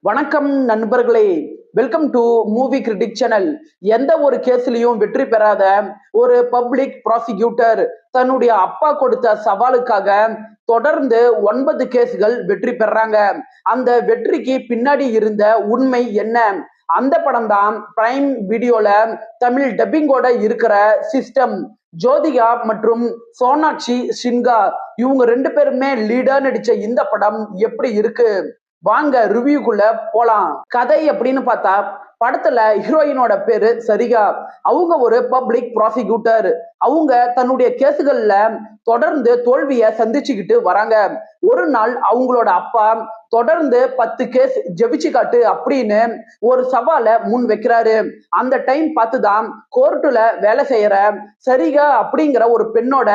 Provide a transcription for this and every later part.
வணக்கம் நண்பர்களே, welcome to movie critic channel. எந்த ஒரு கேஸ்லயும் வெற்றி பெறாத ஒரு பப்ளிக் ப்ராசிக்யூட்டர் தன்னுடைய அப்பா கொடுத்த சவாலுக்காக தொடர்ந்து 9 கேஸ்கள் வெற்றி பெறாங்க. அந்த வெற்றிக்கு பின்னாடி இருந்த உண்மை என்ன? அந்த படம் தான் பிரைம் வீடியோல தமிழ் டப்பிங்கோட இருக்கிற சிஸ்டம். ஜோதிகா மற்றும் சோனாட்சி சின்ஹா இவங்க 2 பேருமே லீடா நடிச்ச இந்த படம் எப்படி இருக்கு? வாங்க ரிவ்யூக்குள்ள போலாம். கதை அப்படின்னு பார்த்தா படத்துல ஹீரோயினோட பேரு சரிகா. அவங்க ஒரு பப்ளிக் ப்ராசிக்யூட்டர். அவங்க தன்னுடைய கேசுகள்ல தொடர்ந்து தோல்விய சந்திச்சுக்கிட்டு வராங்க. ஒரு நாள் அவங்களோட அப்பா தொடர்ந்து 10 கேஸ் ஜெயிச்சு காட்டு அப்படின்னு ஒரு சவாலை முன் வைக்கிறாரு. அந்த டைம் பார்த்துதான் கோர்ட்டுல வேலை செய்யற சரிகா அப்படிங்கிற ஒரு பெண்ணோட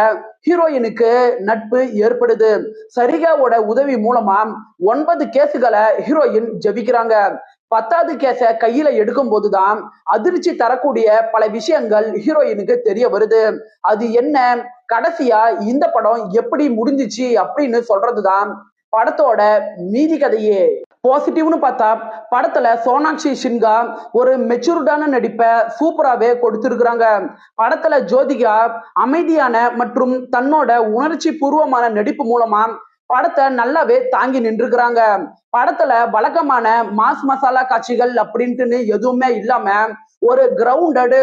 ஹீரோயினுக்கு நட்பு ஏற்படுது. சரிகாவோட உதவி மூலமா 9 கேசுகளை ஹீரோயின் ஜெயிக்கிறாங்க. 10வது கேஸ கையில எடுக்கும் போதுதான் அதிர்ச்சி தரக்கூடிய பல விஷயங்கள் ஹீரோயினுக்கு தெரிய வருது. அது என்ன, கடைசியா இந்த படம் எப்படி முடிஞ்சிச்சு அப்படின்னு சொல்றதுதான் படத்தோட மீதி கதையே. பாசிட்டிவ்னு பார்த்தா படத்துல சோனாட்சி சின்ஹா ஒரு மெச்சூர்டான நடிப்பை சூப்பராகவே கொடுத்திருக்கிறாங்க. படத்துல ஜோதிகா அமைதியான மற்றும் தன்னோட உணர்ச்சி பூர்வமான நடிப்பு மூலமா படத்தை நல்லாவே தாங்கி நின்றுக்கிறாங்க. படத்துல வழக்கமான மாஸ் மசாலா காட்சிகள் அப்படின்ட்டு எதுவுமே இல்லாம ஒரு கிரவுண்டடு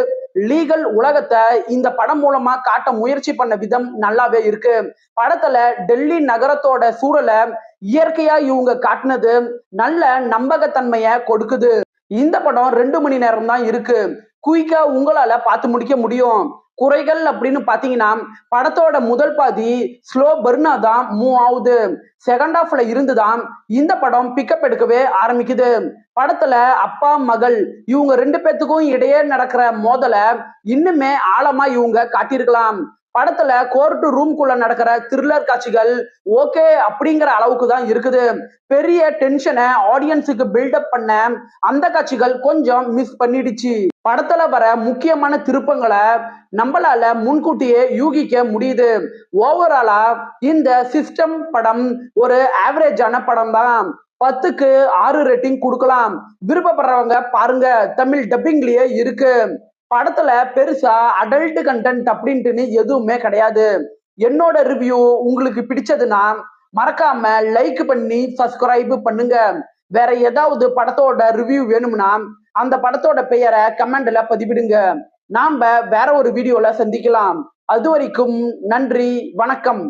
லீகல் உலகத்தை இந்த படம் மூலமா காட்ட முயற்சி பண்ண விதம் நல்லாவே இருக்கு. படத்துல டெல்லி நகரத்தோட சூழலை இயற்கையா இவங்க காட்டினது நல்ல நம்பகத்தன்மைய கொடுக்குது. இந்த படம் 2 மணி நேரம் தான் இருக்கு. குயிக்கா உங்களால பார்த்து முடிக்க முடியும். குறைகள் அப்படின்னு பாத்தீங்கன்னா படத்தோட முதல் பாதி ஸ்லோ பர்னா தான் மூவ் ஆகுது. செகண்ட் ஹாஃப்ல இருந்துதான் இந்த படம் பிக்கப் எடுக்கவே ஆரம்பிக்குது. படத்துல அப்பா மகள் இவங்க 2 பேத்துக்கும் இடையே நடக்கிற மோதலை இன்னுமே ஆழமா இவங்க காட்டியிருக்கலாம். படத்துல கோர்ட் ரூம்குள்ள நடக்கிற த்ரில்லர் காட்சிகள் ஓகே அப்படிங்கிற அளவுக்கு தான் இருக்குது. பெரிய டென்ஷனை ஆடியன்ஸுக்கு பில்டப் பண்ண அந்த காட்சிகள் கொஞ்சம் மிஸ் பண்ணிடுச்சு. படத்துல வர முக்கியமான திருப்பங்களை நம்மளால முன்கூட்டியே யூகிக்க முடியுது. ஓவராலா இந்த சிஸ்டம் படம் ஒரு ஆவரேஜான படம் தான். 10க்கு 6 ரேட்டிங் கொடுக்கலாம். விருப்பப்படுறவங்க பாருங்க, தமிழ் டப்பிங்லயே இருக்கு. படத்துல பெருசா அடல்ட் கண்டென்ட் அப்படின்ட்டு எதுவுமே கிடையாது. என்னோட ரிவ்யூ உங்களுக்கு பிடிச்சதுன்னா மறக்காம லைக் பண்ணி சப்ஸ்கிரைப் பண்ணுங்க. வேற ஏதாவது படத்தோட ரிவ்யூ வேணும்னா அந்த படத்தோட பெயரை கமெண்ட்ல பதிவிடுங்க. நாம வேற ஒரு வீடியோல சந்திக்கலாம். அது வரைக்கும் நன்றி, வணக்கம்.